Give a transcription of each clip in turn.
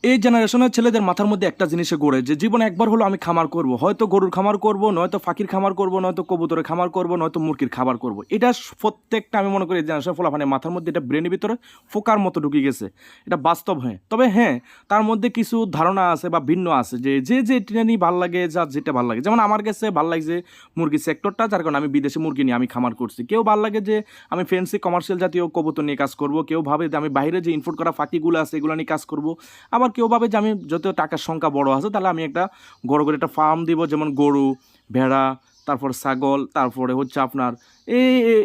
এই জেনারেশনের ছেলেদের মাথার মধ্যে একটা জিনিসে গড়ে যে জীবনে একবার হলো আমি খামার করব, হয়তো গরুর খামার করব, নয়তো ফাঁকির খামার করব, নয়তো কবুতরের খামার করব, নয়তো মুরগির খাবার করব। এটা প্রত্যেকটা আমি মনে করি জেনারেশন ফলাফানে মাথার মধ্যে এটা ব্রেনের ভিতরে ফোকার মতো ঢুকে গেছে। এটা বাস্তব। হ্যাঁ, তবে হ্যাঁ, তার মধ্যে কিছু ধারণা আছে বা ভিন্ন আছে যে যে যে ট্রেনই ভাল লাগে, যার যেটা ভাল লাগে। যেমন আমার কাছে ভাল লাগছে মুরগি সেক্টরটা, যার কারণে আমি বিদেশি মুরগি নিয়ে আমি খামার করছি। কেউ ভাল লাগে যে আমি ফ্যান্সি কমার্শিয়াল জাতীয় কবুতর নিয়ে কাজ করব, কেউ ভাবে যে আমি বাইরে যে ইনপুট করা ফাঁকিগুলো আছে এগুলো নিয়ে কাজ করব, আবার কেউ ভাবে যে আমি যত টাকার সংখ্যা বড় আছে তাহলে আমি একটা বড় করে একটা ফার্ম দিব, যেমন গরু, ভেড়া, তারপর ছাগল, তারপরে হচ্ছে আপনার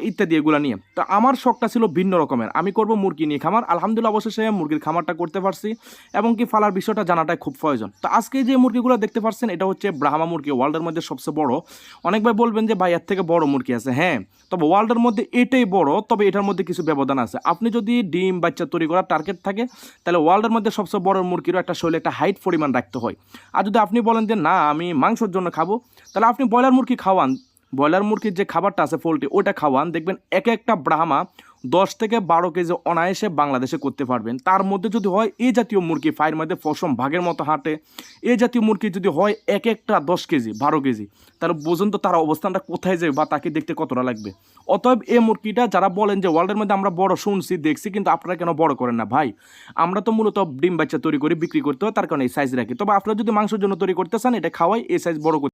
ইত্যাদি এগুলো নিয়ে। তো আমার শখটা ছিল ভিন্ন রকমের, আমি করব মুরগি নিয়ে খামার। আলহামদুলিল্লাহ অবশেষে মুরগির খামারটা করতে পারছি এবং কি ফালার বিষয়টা জানাটাই খুব প্রয়োজন। তো আজকে যে মুরগিগুলো দেখতে পাচ্ছেন এটা হচ্ছে ব্রাহ্মা মুরগি, ওয়ার্ল্ডের মধ্যে সবচেয়ে বড়। অনেক ভাই বলবেন যে ভাই এর থেকে বড় মুরগি আছে, হ্যাঁ, তবে ওয়ার্ল্ডের মধ্যে এটাই বড়। তবে এটার মধ্যে কিছু ব্যবধান আছে। আপনি যদি ডিম বাচ্চা তৈরি করার টার্গেট থাকে তাহলে ওয়ার্ল্ডের মধ্যে সবচেয়ে বড় মুরগিরও একটা শরীরে একটা হাইট পরিমাণ রাখতে হয়। আর যদি আপনি বলেন যে না আমি মাংসের জন্য খাবো, তাহলে আপনি ব্রয়লার মুরগি খাওয়ান, ব্রয়লার মুরগির যে খাবারটা আছে পোলট্রি ওটা খাওয়ান, দেখবেন এক একটা ব্রাহ্মা 10 থেকে 12 কেজি অনায়াসে বাংলাদেশে করতে পারবেন। তার মধ্যে যদি হয় এই জাতীয় মুরগি ফাইয়ের মধ্যে পশম ভাগের মতো হাঁটে, এই জাতীয় মুরগি যদি হয় এক একটা 10 কেজি 12 কেজি, তাহলে বুঝুন তো তার অবস্থানটা কোথায় যাবে বা তাকে দেখতে কতটা লাগবে। অতএব এই মুরগিটা যারা বলেন যে ওয়ার্ল্ডের মধ্যে আমরা বড় শুনছি দেখছি কিন্তু আপনারা কেন বড় করেন না, ভাই আমরা তো মূলত ডিম বাচ্চা তৈরি করে বিক্রি করতে হয়, তার কারণে এই সাইজ রাখি। তবে আপনারা যদি মাংসের জন্য তৈরি করতে চান এটা খাওয়াই এই সাইজ বড় করতে